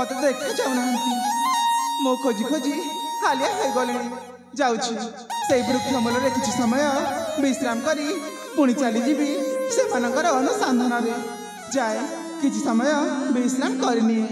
मत देखा जाऊना मो खोजी खोजी हालिया हो गले जाऊँ से वृक्ष मूल किसी समय विश्राम करी पुणी चली जीवी से अनुसंधान जाए किसी समय विश्राम करनी।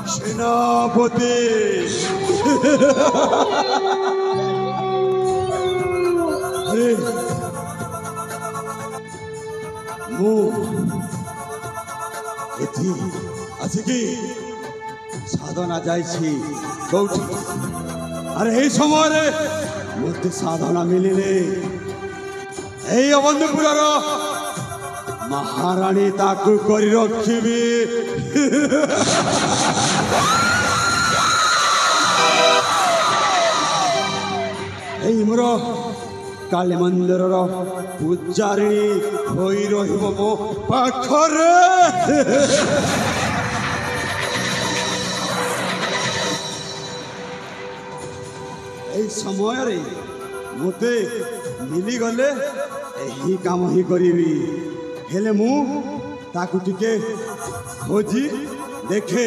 सेनापति अरे आसिकी साधना जाइछि कौठी अरे यही समय मत साधना मिलिले अवंतपुर महाराणी ताकू करी रखिबी मोर काली मंदिर पूजारिणी होई रहिबो मो पाखरे समय रे मते मिली गले यही काम ही करीबी हेले मु ताकू टिके खोजी देखे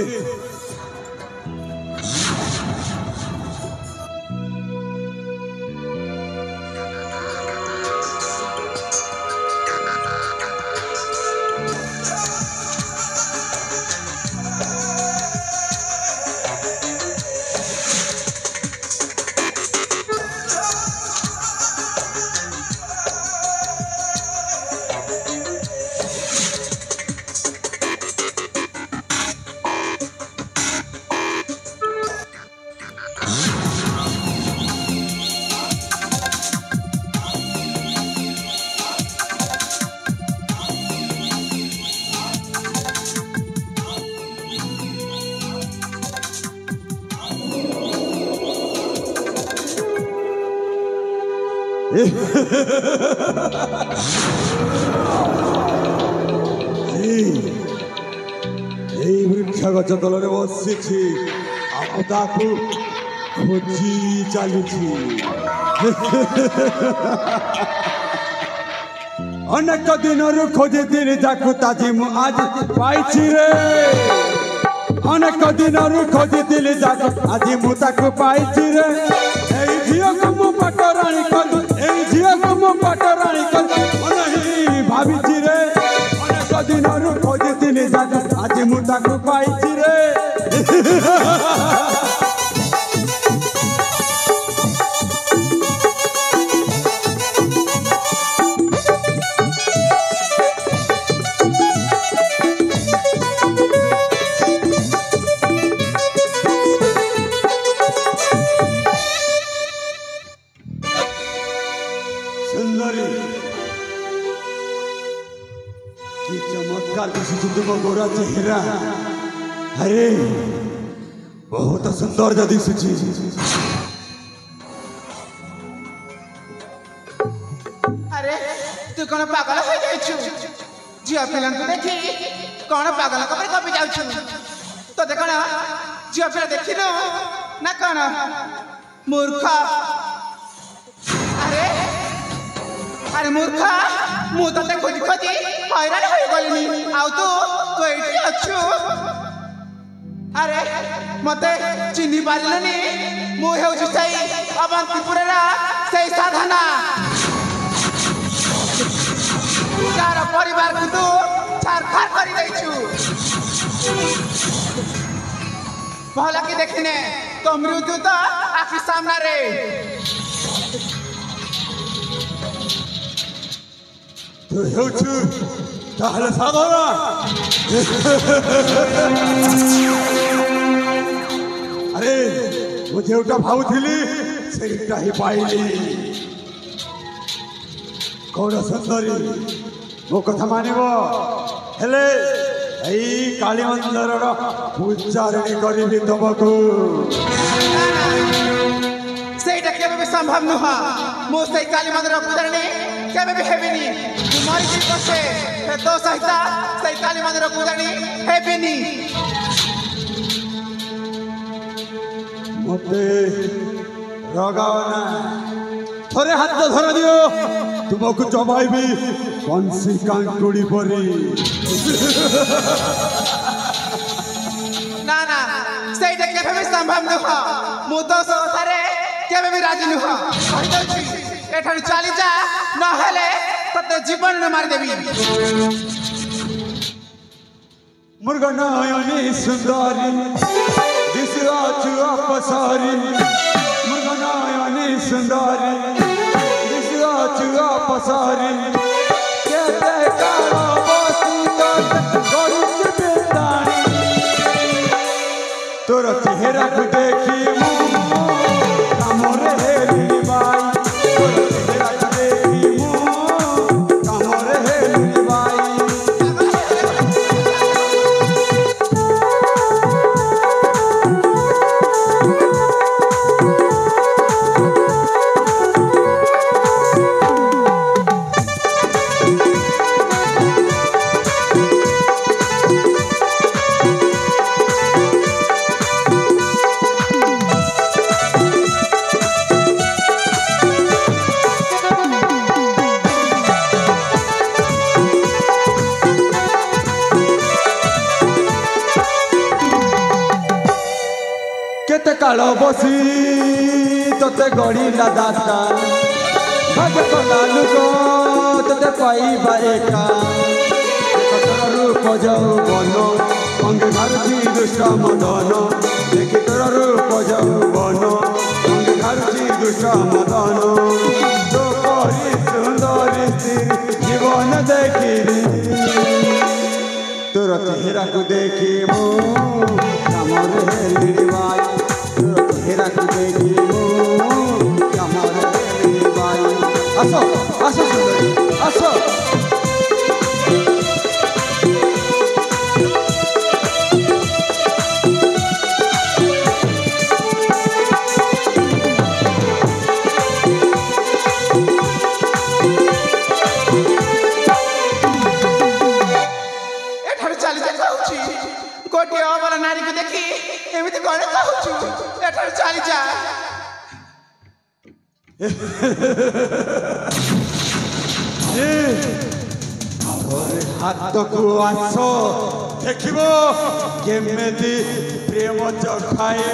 वृक्ष गच तल बसी खोजी चली अनेक दिन खोजी ताजी मु आज पाई रे अनेक दिन खोजी आज मुझे पाई रे झील को मु पटराणी कर झील को मु पटराणी कर भाभी रे अनेक दिन खोजी आज मुझे पाई रे गोरा चेहरा अरे बहुत सुंदर जदि सुची अरे तू कौन पागल हो जाइछु झिया पिलान को देखी कौन पागल कपरे कपि जाउछु तो देख ना झिया पिला देखिनो ना कौन मूर्ख अरे अरे मूर्ख मु तते खोजी खोजी हैरान हो गलिनी आउ तू कोइठी अछु अरे मते चिन्ही पारिलनी मु हेउछु सही अवंतीपुररा सही साधना कार परिवार को तू छारखार करी दैछु भला कि देखिने तो मृत्यु तो आखि सामना रे तू हेउछु ताहले साधना अरे मुझे उटा भावुथिली सेटा ही पाइली कौन सुंदरी मो कथा मानिबो हेले एई काली मंदिरर उच्चारणी करिबि तमको सेटा केबे भी संभव नुह मो से काली मंदिर पूजनी केबे भी हेबिनी तुम्हारी की पछे हे तो सहिता से काली मंदिर पूजनी हेबिनी मते रगावना थोरे हाथ धर दियो तुमको चबाइबी कंसी कांकुड़ी परी ना ना सेटा केबे भी संभव नुह मो तो सतारे केबे भी राजी नुह कहि दछि एठार चली जा न हेले तते जीवन न मार देबी मुर्ग नयनी सुंदरी दिसरा चुआ पसारी मुर्ग नयनी सुंदरी दिसरा चुआ पसारी केते कालो बसी तोते गरुच बेदानी तोर चेहरा को देखी मु कामरे हेली बाई तोर चेहरा को देखी मु कामरे हेली बाई केते कालो बसी तोते गड़ीला दाता भाग्य कला लुक तोते पाइबा एका तोर रूप जाऊ बन अंगे घारुची दुष्ट मदन देखि तोर रूप जाऊ बन अंगे घारुची दुष्ट मदन तो परी सुंदरी जीवन देखिरी तोर चेहरा को देखी मु कामरे हेली बाई तोर चेहरा को देखी मु कामरे हेली बाई आसो आसो सुंदरी आसो गोटे अबला नारी को देखी एमिति कोन कहूछु एठार चली जा हाथ को आसो देखिबो केमेति प्रेम जखाए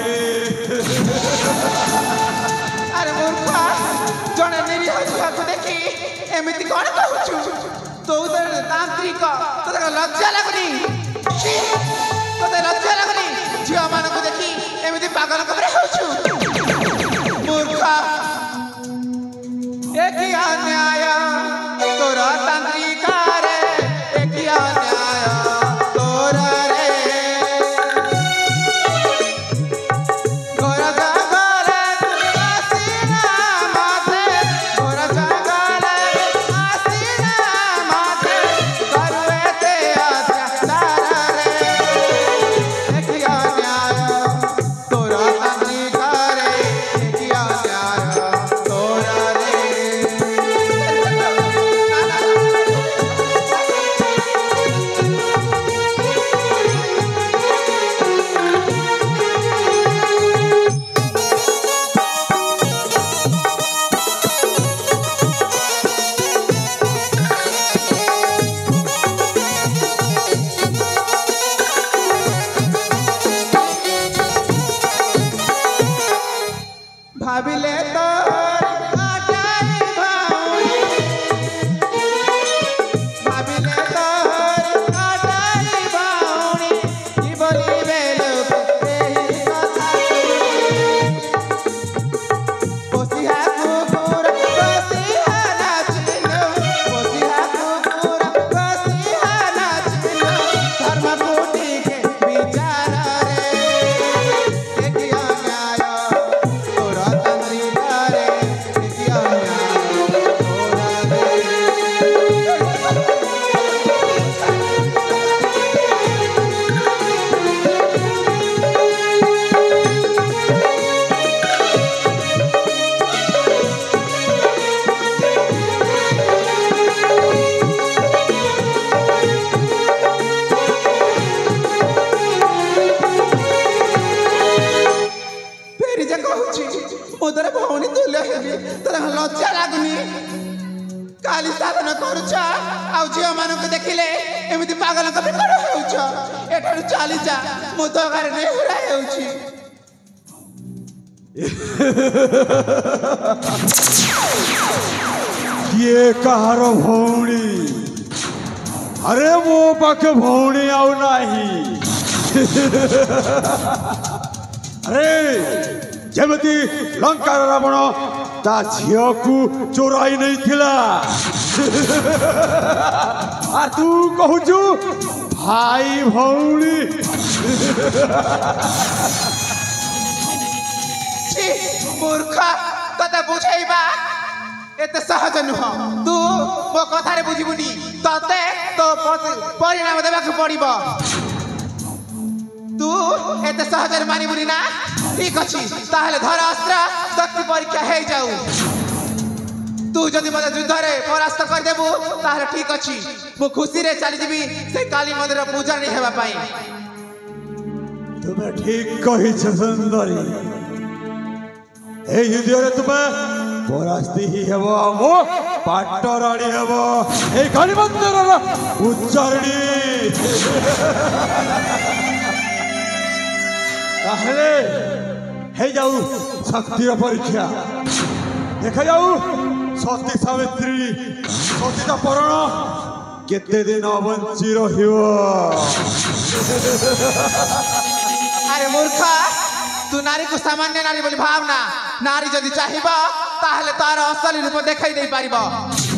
अरे मूर्खा जने निरीह छुआ को देखी एमिति कोन कहूछु तो उधर तांत्रिक तो लज्जा लगनी तोते लज्जा लगनी झिया मान को देखी एमिति पागल कबरे होछु मूर्खा एकी अन्याय तोरा तांत्रिका रे एकी अन्याय तोरा रे गोरा जगले आसीना माथे गोरा जगले आसीना माथे करवे ते अत्याचार रे एकी अन्याय तोरा तोरा लज्जा लागुनी काली साधन करुछ आ झियो मानक देखिले एमिति पागल के बेकार होउछ एठारु चली जा मु तो घरे नै हुरा हेउछि ये कहार भौणी अरे मो पाखे भौणी आउ नाही अरे जेमती लंकार रावण ता झियो को चोराई नहीं थिला आ तू कहूचु भाई भौणी छी मूर्खा तते बुझाइबा एते सहज नुह तू मो कथारे बुझिबुनी तते तो परिणाम देबाक पड़िबो तू एते सहजरे मानिबुनी ना ठीक अछि ताहले धर अस्त्र शक्ति परीक्षा हे जाऊ तू जदि मते युद्ध रे परास्त कर देबू ताहले ठीक अछि मु खुशी रे चली जीबी से काली मंदिर पूजा नहीं हेबा पाई तुम्हें ठीक कही सुंदरी ए युद्ध रे तुम्हें परास्ती ही हेबो मो पाटराणी हेबो ए काली मंदिर रा उच्चारणी ताहले हे जाऊ शक्तिर परीक्षा देखा जाऊ सती सावित्री सतीता परण केते दिन अबंची रहिबो अरे मूर्खा तू नारी को सामान्य नारी बोली भावना नारी जदि चाहिबा ताहले तार असली रूप देखाई दे पारिबो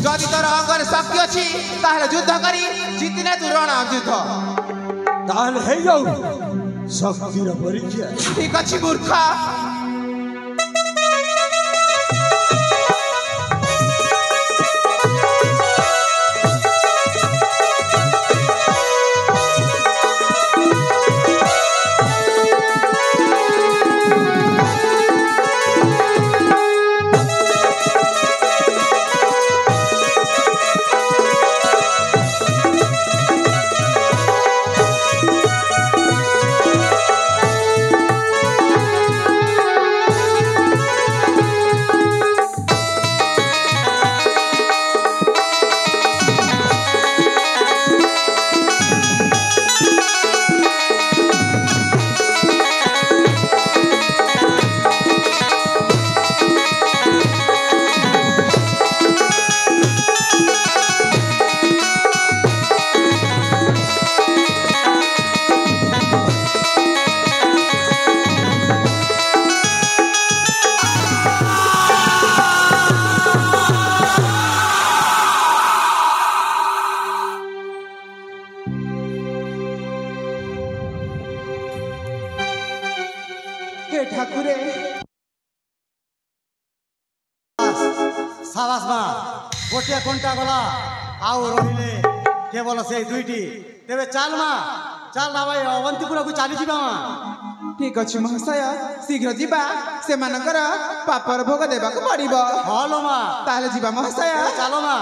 जदि तोर अंगरे शक्ति अछि ताहले युद्ध करी जितिले तू रण युद्ध ताहले हे जाऊ शक्तिर परीक्षा ठीक अछि मूर्खा ठाकुरे साबास मा गोटे घंटा गला आउ रहिले केवल से दुईटी तेबे चाल मा चाल ना भाई अवंतीपुर को चली जीवा मा ठीक अछि महाशय शीघ्र जीवा से मानकर पापर भोग देबा को पड़िबो हलो मा ताले जीवा महाशय चलो मा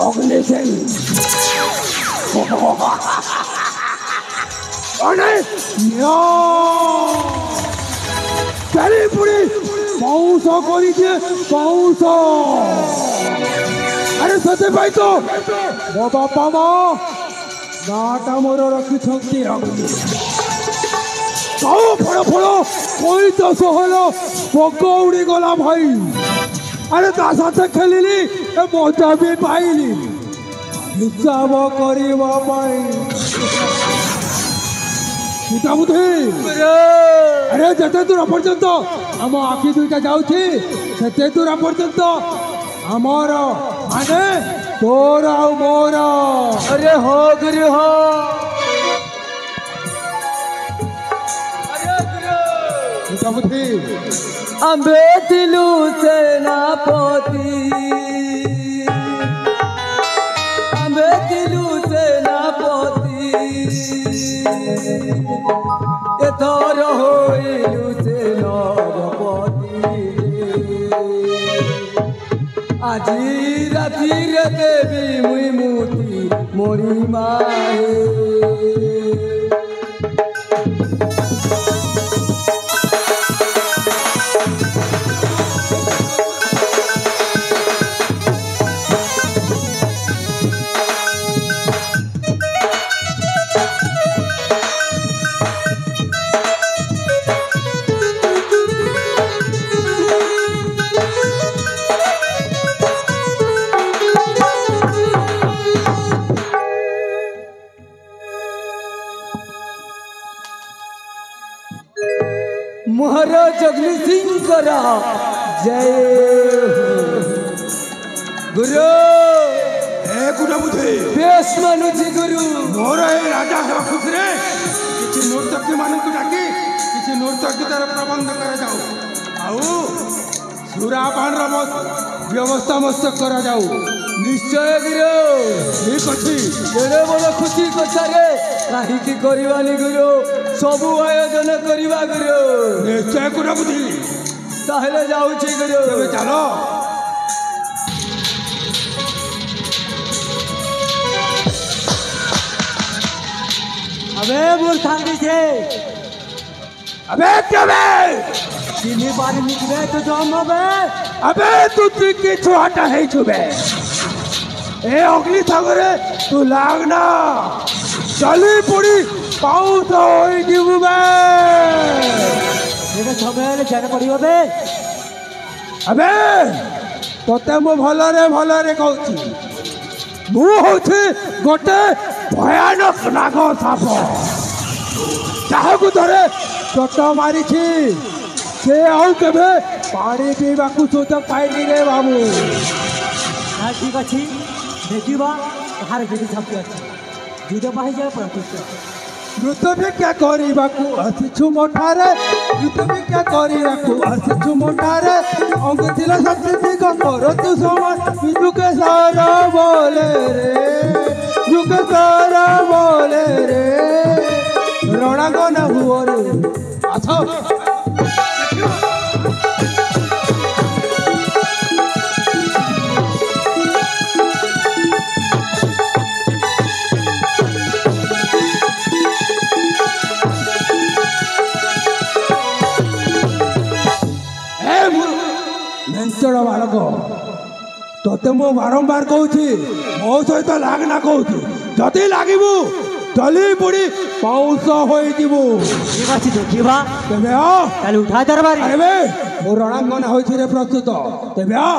Organization. No. Cari puri, pausa kori je, pausa. Are sate bhai to, mo bapa ma, naata moro rakhi chhakti agni. Kao pholo pholo, koi to soholo, poko udi gola bhai. अरे ता साथे खेलिली ए मजा भी पाइली हिसाब करिबा पाई ମୁଟା ବୁଦ୍ଧି ଆରେ ଯେତେ ଦୂର ପର୍ଯ୍ୟନ୍ତ ଆମ ଆଖି ଦୁଇଟା ଯାଉଛି ସେତେ ଦୂର ପର୍ଯ୍ୟନ୍ତ ଆମର ମାନେ ତୋର ଆଉ ମୋର अरे हो गुरु हो ମୁଟା ବୁଦ୍ଧି अम्बे दिलू सेनापति अम्बे दिलू सेनापति एथर होइलु सेनापति আজি রাতিরে দেবী মুই মুতি মরি মায়ে महाराज जगली सिंह करा जय गुरु ଏ ଗୁଟା ବୁଦ୍ଧି बेस मानुची गुरु ମୋର ଏ ରାଜା ହେବା ଖୁସିରେ କିଛି ନର୍ତ୍ତକୀ ମାନଙ୍କୁ ଡାକି କିଛି ନର୍ତ୍ତକୀତାର ପ୍ରବନ୍ଧ କରାଯାଉ ଆଉ ସୁରାପାନର ବ୍ୟବସ୍ଥା ମସ୍ତ କରାଯାଉ निश्चय गुरु ଠିକ ଅଛି बड़े बड़ खुशी कथा रे काहीकि करवानी गुरु सबु आयोजन करवा गुरु ନିଶ୍ଚୟ ଗୁଟା ବୁଦ୍ଧି ताहले जाउची गुरु ତେବେ ଚାଲ अबे मूर्खांगी से अबे केबे चिन्ही पारी निकले तो जम बे अबे तू কিছু হাঁটা ହେଇছুবে এ অগ্নি সাগরে তু লাগ না চলি পড়ি পাউস হই দিবুবে देखो सबेरे जाने पड़ियो बे अबे তোতে মু ভলরে কହୁছি মু হচ্ছে গোটে ভয়ানক নাগ সাপ যাহাକୁ ধরে চট মারিছি সে আউ কেবে পানি পিইବାକୁ সুযোগ পাইনি রে বাবু हाँ ठीक अच्छी देखिबा हार गिरी छापी अच्छी जुद पाई जाए प्रतिष्ठा ମୃତଭିକ୍ଷା କରିବାକୁ ଆସିଛୁ ମୋଠାରେ ମୃତଭିକ୍ଷା କରିବାକୁ ଆସିଛୁ ମୋଠାରେ ଅଙ୍ଗୁଥିଲ ଶକ୍ତି କର ତୁ ସମାନ ବିଦୁକେ ସାର ବୋଲେ ରେ ଯୁକେ ସାର ବୋଲେ ରେ ରଣାଙ୍ଗ ନା ହୁଅରେ ଆସ ଚଳ ବାଳକ ତତେ ମୁଁ ବାରମ୍ବାର କହୁଛି ମୋ ସହିତ ଲାଗନା କହୁଛି ଯଦି ଲାଗିବୁ ଜଲି ପୋଡ଼ି ପାଉଁଶ ହୋଇଯିବୁ ठीक अच्छी देखिबा ତେବେ ଆ कल उठा दरबारी ଆରେ ମୋ ରଣାଙ୍ଗନା ହୋଇଛି ରେ ପ୍ରସ୍ତୁତ ତେବେ ଆ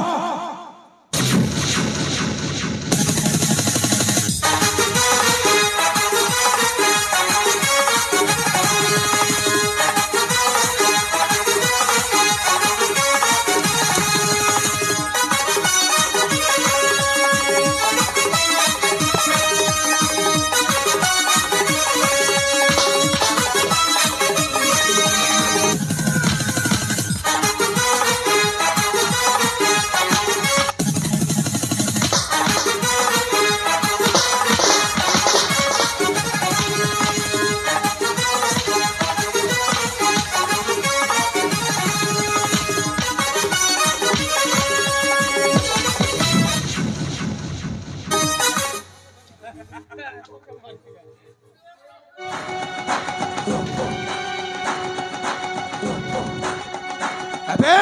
अबे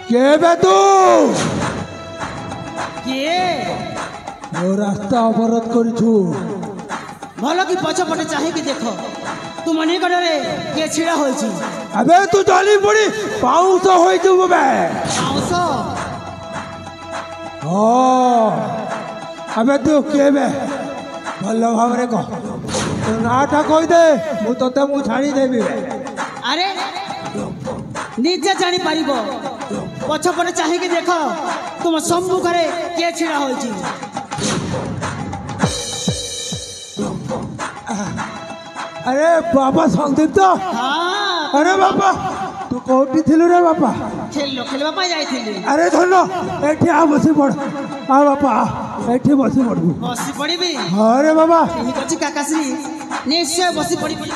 के बे तू କିଏ ମୋ ରାସ୍ତା ଅବରୋଧ କରିଛୁ ଭଲ କି ପଛପଟେ ଚାହିଁକି ଦେଖ ତୁମ ନିକଟରେ କିଏ ଛିଡ଼ା ହୋଇଛି अबे तू जली पड़ी पाउस ହୋଇଯିବୁ ବେ ପାଉଁଶ ହଁ अबे तू के बे ଭଲ ଭାବରେ କହ नाटा कही दे मु तोते मु छाड़ी देबी अरे निजे जानी पारिबो पछपटे चाहिए देख तुम सम्मुख किए छिड़ा होइछि अरे बाबा संदीप तो हाँ अरे बाबा तू कोठी थिलु रे बाबा खेलवा पाई जाइथिली अरे धन एठी आ बसी पड़ आ बापा एठी बसी पड़बू बसी पड़िबी अरे बाबा ठीक अछि काकाश्री निश्चय बसी पड़िबी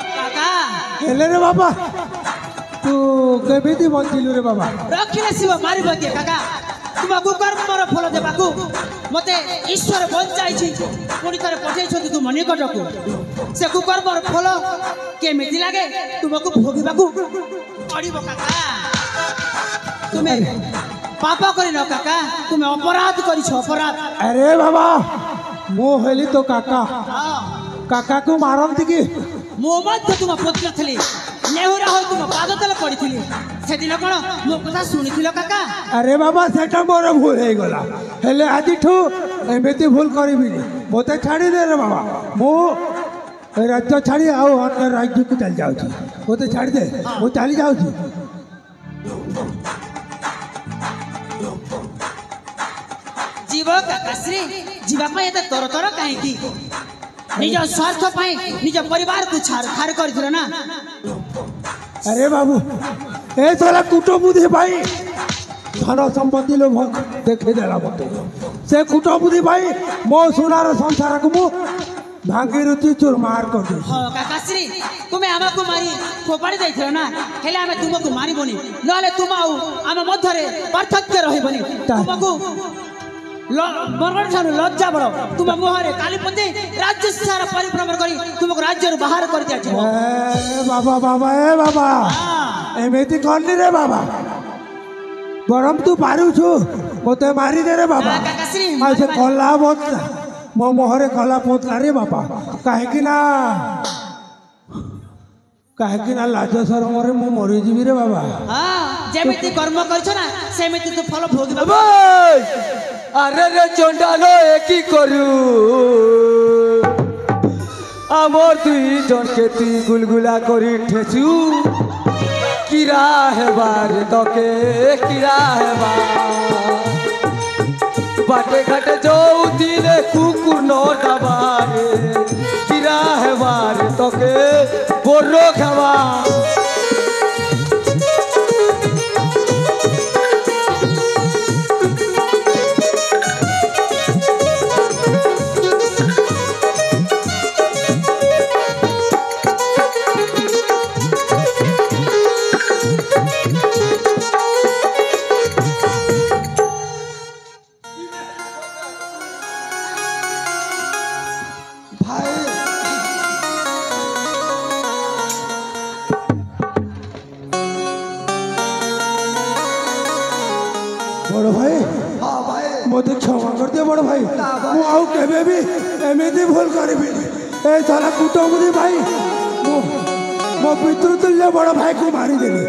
काका हेले रे बाबा तू केमिति बंचिलु रे बाबा रखिले शिव मारिबो के काका तुमको कर्मर फल देबाकू मते ईश्वर बंचाई पुणी थे पठे तुम निकटक से कुकर्मर फल केमिति लागे तुमको भोगवाकू पड़िबो काका तुमे पाप करिन काका तुमे अपराध करिछ अपराध अरे बाबा मो हेली तो काका हाँ काका को मारंती की मो मध्य तुम पुत्र थली नेहुरा हो तुम पाद तले पड़ी से दिन कौन मो कथा शुणी काका अरे बाबा सेटा मोर भूल हो गला हेले आजिठू एमिति भूल करबी मते छाड़ी दे रे बाबा मो राज्य छाड़ी आउ अन्य राज्य को चल जाउछी मते छाड़ी दे मो चली जाउछी जीव काकाश्री जीवा पाए एते तर तर काहे की निज स्वार्थ पाए निज परिवार को छाड़ खार कर ना अरे बाबू ए साला कुटुंबुधी भाई धन संपत्ति लोभ देखे देला मते से कुटुंबुधी भाई मो सुनार संसार को मु भांगी रुचि चुरमार कर दे हाँ काकाश्री तुम्हें आमको मारी फोपाड़ी देइथिलो ना हेले आमे तुमको मारिबोनी नले तुम आउ आमे मध्यरे पार्थक्य रहिबोनी तुमको मरण ठानु लज्जा बड़ तुम मुहरे कालीपति राज्य सारा परिभ्रमण करी तुमको राज्य बाहर कर दिया ए बाबा बाबा ए बाबा एमिति करनी रे बाबा बरम तू पारू छु मते मारी दे रे बाबा काकाश्री आ से कला बोत मो मोहरे कला पोतला रे बाबा काहे कि ना लाज शरम रे मो मरि जीवी रे बाबा हाँ जेमिति कर्म करछ ना सेमिति तू फल भोगिबा अरे रे चंडालो एकी करू आमर दुई जन के तुई गुलगुला करी ठेसू किरा हेबार तके किरा हेबा बाटे घाटे जाऊ दिले कुकुर न डाबारे किरा हेबार तके बोर्रो खावा बड़ भाई हाँ भाई मते क्षमा कर दियो बड़ भाई मु आउ केबे भी एमिति भूल करबी ए साला कुटुंबुधी भाई मो पितृ तुल्य बड़ भाई को मारी देली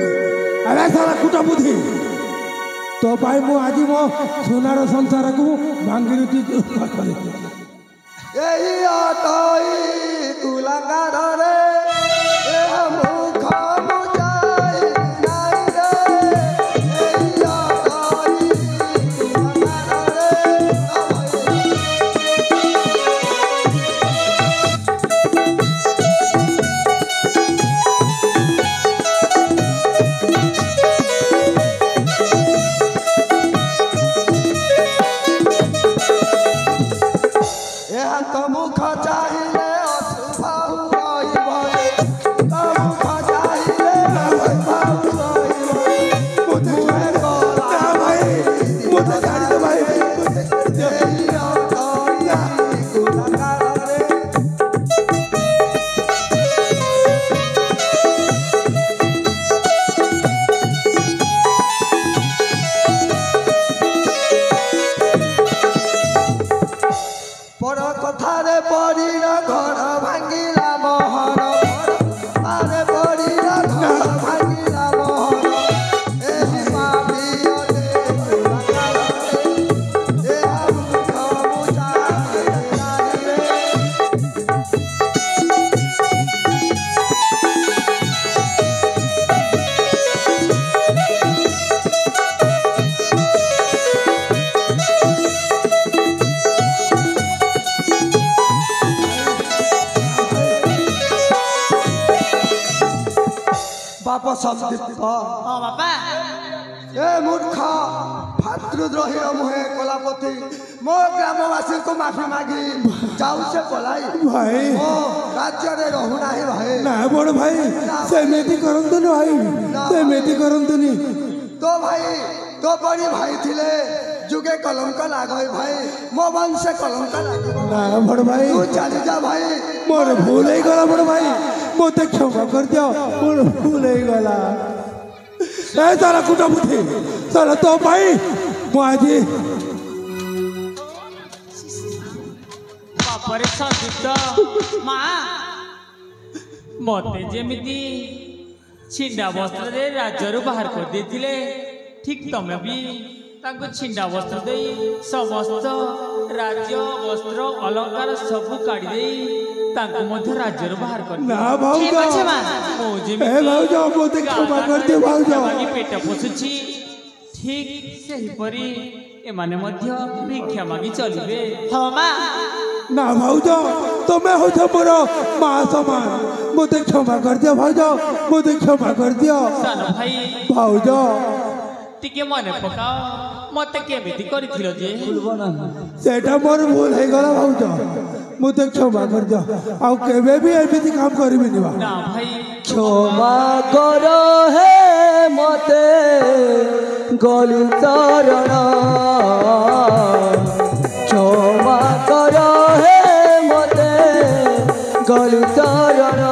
अरे साला कुटुंबुधी तो भाई मु आज मो सोनार संसार को भांगी रुटी कर एही आताई तुलंगा रे ए मुख मुजाई नाई रे एही आताई तुलंगा रे मुख चाहिए अशुभ বাপ সংযুক্ত ହଁ ବାପା এ মূর্খ ভাতৃদ্রোহী মুহে কলাপতি মো গ্রামবাসীকে মাফি মাগি যাউছে পলাই ভাই ও রাজ্যরে রহু নাই ভাই না বড় ভাই সেମିତି କରନ୍ତୁନି ଭାଇ ସେମିତି କରନ୍ତୁନି তো ভাই তো বড়ি ভাই থিলে যুগে কলঙ্ক লাগই ভাই মো বংশে কলঙ্ক লাগিব না বড় ভাই তু চালি যা ভাই ମୋର ଭୁଲ ହେଇଗଲା ବଡ ଭାଇ ମୋତେ କ୍ଷମା କରିଦିଅ ମୋର ଭୁଲ ହେଇଗଲା ଏ ସାରା କୁଟା ବୁଦ୍ଧି ସାରା ତୋ ପାଇଁ ମୁଁ ଆଜି ବାପରେ ସଂଯୁକ୍ତ ମା ମତେ ଯେମିତି ଛିଣ୍ଡା ବସ୍ତ୍ରରେ ରାଜ୍ୟରୁ ବାହାର କରିଦେଇଥିଲେ ଠିକ ତମେ ବି ତାଙ୍କୁ ଛିଣ୍ଡା ବସ୍ତ୍ର ଦେଇ ସମସ୍ତ ରାଜ୍ୟ ବସ୍ତ୍ର ଅଲଙ୍କାର ସବୁ କାଢି ଦେଇ ତାଙ୍କୁ ମଧ୍ୟ ରାଜ୍ୟରୁ ବାହାର କରି ନା ଭାଉଜ ଠିକ ଅଛି ମା ମୁଁ ଏ ଭାଉଜ ମୋତେ କ୍ଷମା କରିଦିଅ ଭାଉଜ ଯେମିତି ପେଟ ପୋଷୁଛି ଠିକ ସେହିପରି ଏମାନେ ମଧ୍ୟ ଭିକ୍ଷା ମାଗି ଚଳିବେ। ହଁ ମା ନା ଭାଉଜ ତମେ ହଉଛ ମୋର ମା ସମାନ ମୋତେ କ୍ଷମା କରିଦିଅ ଭାଉଜ ମୋତେ କ୍ଷମା କରିଦିଅ ସାନ ଭାଇ ଭାଉଜ ଟିକେ ମନେ ପକାଅ ମତେ କେମିତି କରିଥିଲ ଯେ ସେଟା ମୋର ଭୁଲ ହେଇଗଲା ଭାଉଜ ମୋତେ କ୍ଷମା କରିଦିଅ ଆଉ କେବେ ବି ଏମିତି କାମ କରିବିନି ବା ନା ଭାଇ ক্ষমা কর হে মতে গলু চরণ ক্ষমা কর হে মতে গলু চরণ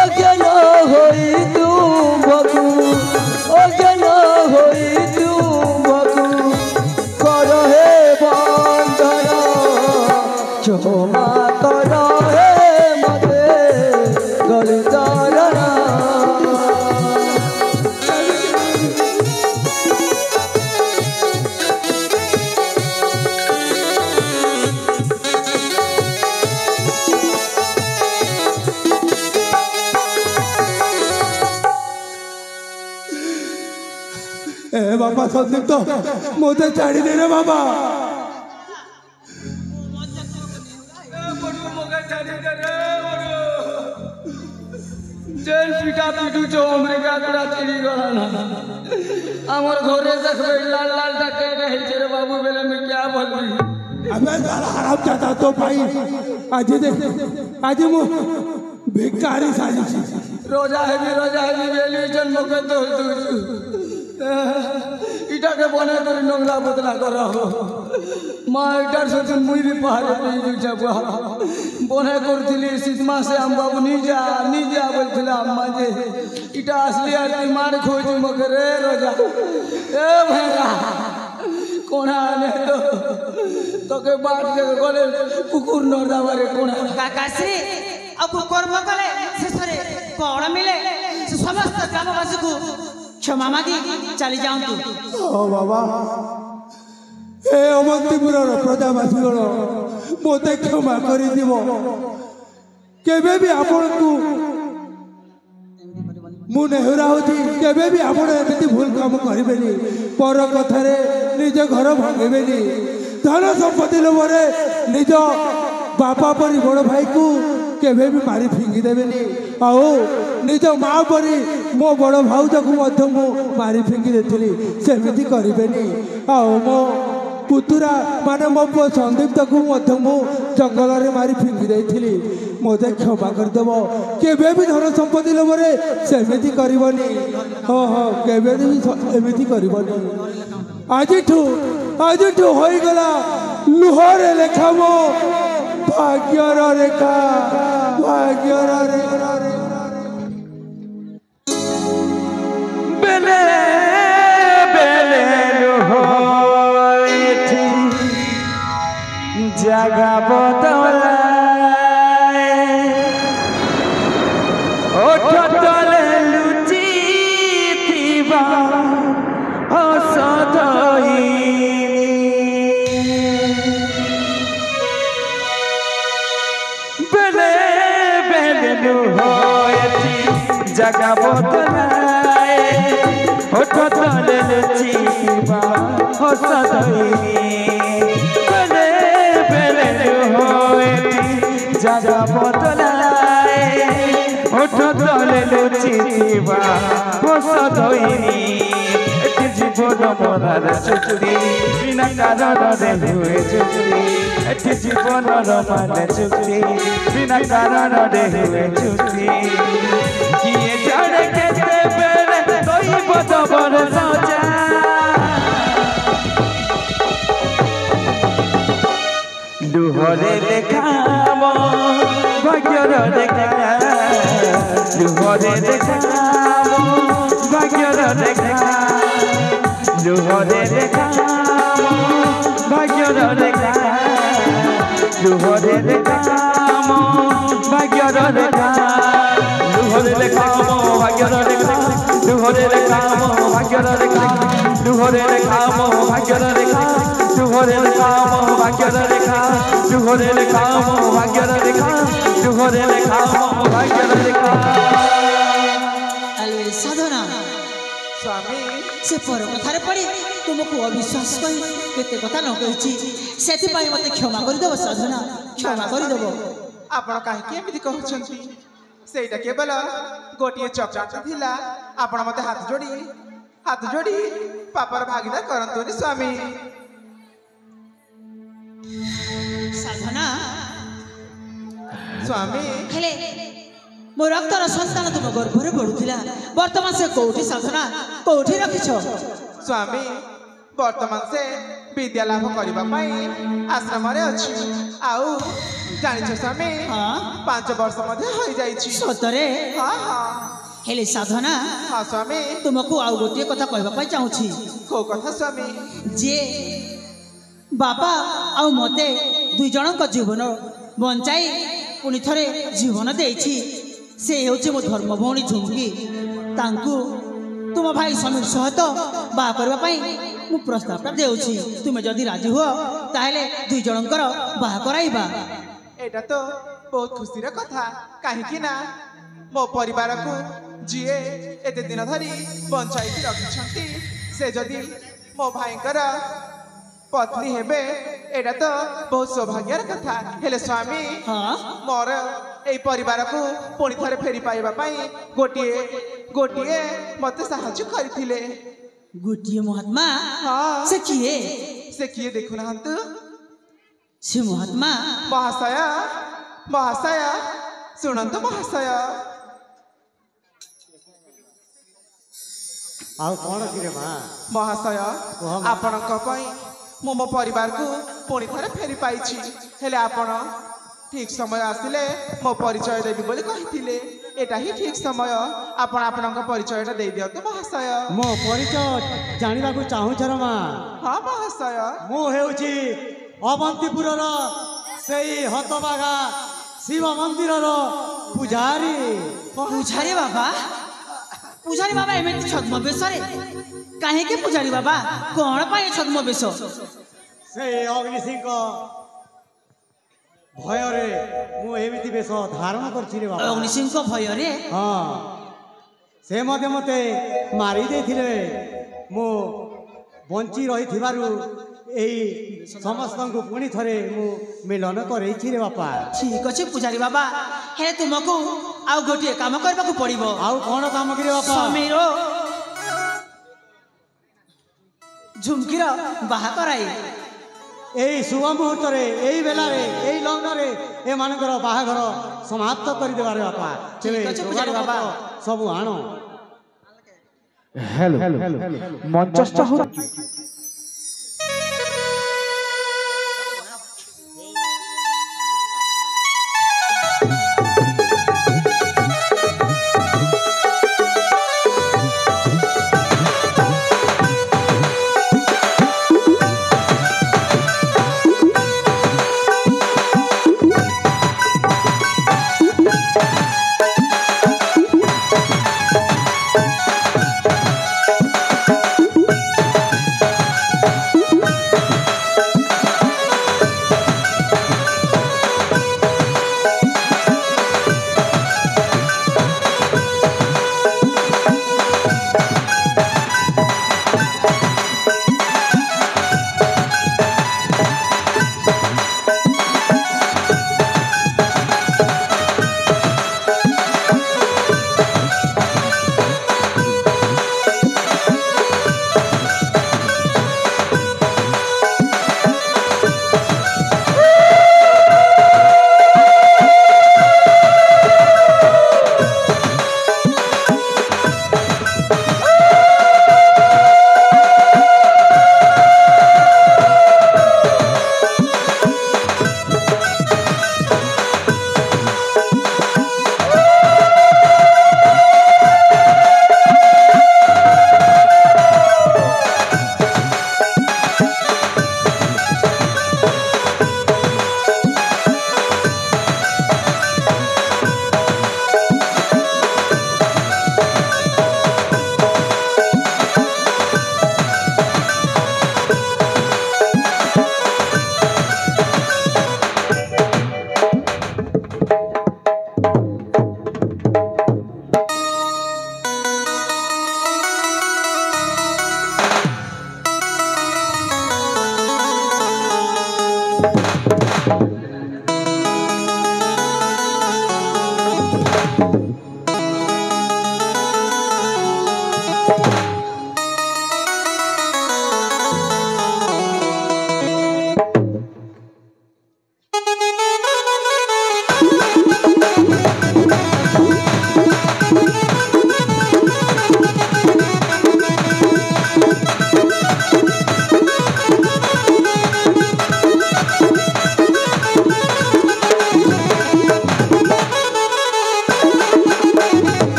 অজ্ঞান হই তুমকু অজ্ঞান হই তুমকু কর হে বন্ধন ক্ষমা কর হে মতে গলু চরণ ଏ ବାପା ସନ୍ଦୀପ ମୋତେ ଛାଡ଼ିଦେ ରେ ବାବା जेल पिटा पिटू जो अमेरिका गुड़ा चिड़ी गला ना हमर घरे देखबे लाल लाल डके रहे रे बाबू बेले में क्या बोलबी अबे साला हराम जाता तो भाई आज देख आज मु भिकारी साजिश रोजा है बेली जन्म के तो इटा के बने कर नंगला बदला कर माँ इटार से मुई भी पहाड़ पे जुझा बने करथिली सीतमा से हम बाबू निजा बोलथिला अम्मा जे इटा असली आरती मार खोज मकरे रोजा ए भैया कोना ने तो के बाट के गले कुकुर न दावारे कोना କାକାଶ୍ରୀ ଆଉ କର୍ମ କଲେ ଶେଷରେ କଣ ମିଳେ ସେ ସମସ୍ତ ଗ୍ରାମବାସୀକୁ କ୍ଷମା ମାଗି ଚାଲି ଯାଆନ୍ତୁ। ଓ ବାବା ଏ ଅବନ୍ତିପୁରର ପ୍ରଜାବାସୀଗଣ ମୋତେ କ୍ଷମା କରିଦିବ କେବେ ବି ଆପଣଙ୍କୁ ମୁଁ ନେହୁରା ହେଉଛି କେବେ ବି ଆପଣ ଏମିତି ଭୁଲ କାମ କରିବେନି ପର କଥାରେ ନିଜ ଘର ଭାଙ୍ଗିବେନି ଧନ ସମ୍ପତ୍ତି ଲୋଭରେ ନିଜ ବାପା ପରି ବଡ଼ ଭାଇକୁ କେବେ ବି ମାରି ଫିଙ୍ଗି ଦେବେନି ଆଉ ନିଜ ମା ପରି ମୋ ବଡ଼ ଭାଉଜକୁ ମଧ୍ୟ ମୁଁ ମାରି ଫିଙ୍ଗି ଦେଇଥିଲି ସେମିତି କରିବେନି ଆଉ ମୋ ପୁତୁରା ମାନେ ମୋ ପୁଅ ସନ୍ଦୀପ୍ତକୁ ମଧ୍ୟ ମୁଁ ଜଙ୍ଗଲରେ ମାରି ଫିଙ୍ଗି ଦେଇଥିଲି ମୋତେ କ୍ଷମା କରିଦେବ କେବେ ବି ଧନ ସମ୍ପତ୍ତି ଲୋଭରେ ସେମିତି କରିବନି ହଁ କେବେ ବି ଏମିତି କରିବନି ଆଜିଠୁ ହୋଇଗଲା ଲୁହରେ ଲେଖା ମୋ ଭାଗ୍ୟର ରେଖା बेले बेले एठी जगह बदलाए ओठ तले लुचि थिबा हसदई बेले बेले एठी जगह बदलाए ओठ तले लुचिबा हसदई बेले बेले एठी जगह बदलाए ओठ ତଳେ ଲୁଚିଥିବା ଔଷଧ ଧୋଇନି ଏଠି ଜୀବନ ମରାର ଚୁକ୍ତି ବିନା କାରଣରେ ହୁଏ ଚୁକ୍ତି ଏଠି ଜୀବନର ମାନେ ଚୁକ୍ତି ବିନା କାରଣରେ ହୁଏ ଚୁକ୍ତି କିଏ ଜାଣେ କେତେବେଳେ କହିବ ତମର ସଜା ଲୁହରେ ଲେଖାମ ଭାଗ୍ୟର ଲେଖା ଲୁହରେ ଲେଖାମ ଭାଗ୍ୟର ଲେଖା ଲୁହରେ ଲେଖାମ ଭାଗ୍ୟର ଲେଖା ଲୁହରେ ଲେଖାମ ଭାଗ୍ୟର ଲେଖା ଲୁହରେ ଲେଖାମ ଭାଗ୍ୟର ଲେଖା ଲୁହରେ ଲେଖାମ ଭାଗ୍ୟର ଲେଖା ଲୁହରେ ଲେଖାମ ଭାଗ୍ୟର ଲେଖା ଲୁହରେ ଲେଖାମ ଭାଗ୍ୟର ଲେଖା ଲୁହରେ ଲେଖାମ ଭାଗ୍ୟର ଲେଖା ଲୁହରେ ଲେଖାମ ଭାଗ୍ୟର ଲେଖା ଆଲେ ସାଧନା ସ୍ୱାମୀ ସେ ପର କଥାରେ ପଡ଼ି ତୁମକୁ ଅବିଶ୍ୱାସ କରି କେତେ କଥା ନ କହିଛି ସେଥିପାଇଁ ମୋତେ କ୍ଷମା କରିଦେବ ସାଧନା କ୍ଷମା କରିଦେବ ଆପଣ କାହିଁକି ଏମିତି କହୁଛନ୍ତି ସେଇଟା କେବଳ ଗୋଟିଏ ଚକ୍ରାନ୍ତ ଥିଲା ଆପଣ ମୋତେ ହାତ ଯୋଡ଼ି ପାପର ଭାଗିଦାର କରନ୍ତୁନି ସ୍ୱାମୀ ସାଧନା ସ୍ୱାମୀ ହେଲେ ମୋ ରକ୍ତର ସନ୍ତାନ ତୁମ ଗର୍ଭରେ ବଢୁଥିଲା ବର୍ତ୍ତମାନ ସେ କୋଉଠି ସାଧନା କୋଉଠି ରଖିଛ ସ୍ୱାମୀ ବର୍ତ୍ତମାନ ସେ ବିଦ୍ୟା ଲାଭ କରିବା ପାଇଁ ଆଶ୍ରମରେ ଅଛି ଆଉ ଜାଣିଛ ସ୍ୱାମୀ ହଁ 5 ବର୍ଷ ମଧ୍ୟ ହୋଇଯାଇଛି ସତରେ ହଁ ହଁ ହେଲେ ସାଧନା ହଁ ସ୍ୱାମୀ ତୁମକୁ ଆଉ ଗୋଟିଏ କଥା କହିବା ପାଇଁ ଚାହୁଁଛି କୋଉ କଥା ସ୍ୱାମୀ ଯେ ବାପା ଆଉ ମୋତେ 2 ଜଣଙ୍କ ଜୀବନ ବଞ୍ଚାଇ ପୁଣି ଥରେ ଜୀବନ ଦେଇଛି ସେ ହେଉଛି ମୋ ଧର୍ମ ଭଉଣୀ ଝୁମ୍କି ତାଙ୍କୁ ତୁମ ଭାଇ ସମୀର ସହିତ ବାହା କରିବା ପାଇଁ ମୁଁ ପ୍ରସ୍ତାବଟା ଦେଉଛି ତୁମେ ଯଦି ରାଜି ହୁଅ ତାହେଲେ 2 ଜଣଙ୍କର ବାହା କରାଇବା ଏଇଟା ତ ବହୁତ ଖୁସିର କଥା କାହିଁକି ନା ମୋ ପରିବାରକୁ ଯିଏ ଏତେ ଦିନ ଧରି ବଞ୍ଚାଇକି ରଖିଛନ୍ତି ସେ ଯଦି ମୋ ଭାଇଙ୍କର ପତ୍ନୀ ହେବେ ଏଇଟା ତ ବହୁତ ସୌଭାଗ୍ୟର କଥା ହେଲେ ସ୍ୱାମୀ ହଁ ମୋର ଏଇ ପରିବାରକୁ ପୁଣି ଥରେ ଫେରି ପାଇବା ପାଇଁ ଗୋଟିଏ ମୋତେ ସାହାଯ୍ୟ କରିଥିଲେ ଗୋଟିଏ ମହାତ୍ମା ହଁ ସେ କିଏ ସେ କିଏ ଦେଖୁନାହାନ୍ତୁ ସେ ମହାତ୍ମା ମହାଶୟ ଶୁଣନ୍ତୁ ମହାଶୟ ଆଉ କ'ଣ କିରେ ମା ମହାଶୟ ଆପଣଙ୍କ ପାଇଁ ମୁଁ ମୋ ପରିବାରକୁ ପୁଣି ଥରେ ଫେରି ପାଇଛି ହେଲେ ଆପଣ ଠିକ୍ ସମୟ ଆସିଲେ ମୋ ପରିଚୟ ଦେବି ବୋଲି କହିଥିଲେ ଏଟା ହିଁ ଠିକ୍ ସମୟ ଆପଣ ଆପଣଙ୍କ ପରିଚୟଟା ଦେଇଦିଅନ୍ତୁ ମହାଶୟ ମୋ ପରିଚୟ ଜାଣିବାକୁ ଚାହୁଁଛ ମା ହଁ ମହାଶୟ ମୁଁ ହେଉଛି ଅବନ୍ତିପୁରର ସେଇ ହତବାଗା ଶିବ ମନ୍ଦିରର ପୂଜାରୀ ପୂଜାରୀ ବାବା ଏମିତି ଛଦ୍ମବେଶରେ କାହିଁକି ପୂଜାରୀ ବାବା କ'ଣ ପାଇଁ ଛଦ୍ମବେଶ ସେଇ ଅଗ୍ନିସିଂହ ଭୟରେ ମୁଁ ଏମିତି ବେଶ ଧାରଣ କରିଛି ରେ ବାବା ଅଗ୍ନିସିଂହ ଭୟରେ ହଁ ସେ ମଧ୍ୟ ମୋତେ ମାରି ଦେଇଥିଲେ ମୁଁ ବଞ୍ଚି ରହିଥିବାରୁ ଏହି ସମସ୍ତଙ୍କୁ ପୁଣି ଥରେ ମୁଁ ମିଳନ କରେଇଛି ରେ ବାପା ଠିକ୍ ଅଛି ପୂଜାରୀ ବାବା ହେଲେ ତୁମକୁ ଆଉ ଗୋଟିଏ କାମ କରିବାକୁ ପଡ଼ିବ ଆଉ କ'ଣ କାମ କିରେ ବାପା ସମୀର ଝୁମ୍କିର ବାହା କରାଇ এই শুভ মুহূর্তে এই বেলারে এই লগ্ନରେ এମାନଙ୍କର ବାହାଘର ସମାପ୍ତ କରିଦେବାରେ ବାପା ତେବେ ବାବା ସବୁ ଆଣ হ্যালো মঞ্চস্থ হো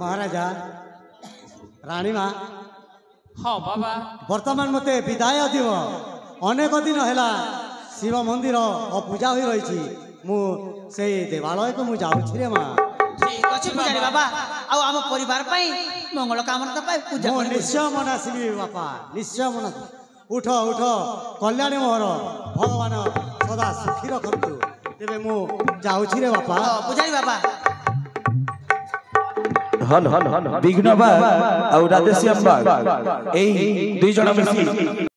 महाराजा राणीमा हाँ बाबा बर्तमान मते विदाय दिव अनेक दिन है शिव मंदिर अपूजा हो रही मु से देवालय को मु जाऊँ रे माँ ठीक अच्छे पूजारी बाबा आउ आम परिवार पाई मंगल कामना पाई पूजा मु निश्चय मनासिबी बापा निश्चय मना उठ उठ कल्याणी मोहर भगवान सदा सुखी रखतु तेरे मु जाऊँ रे बापा पूजारी बाबा हल हल विघ्न बा और राधेश्याम बा एई दुई जण मिसी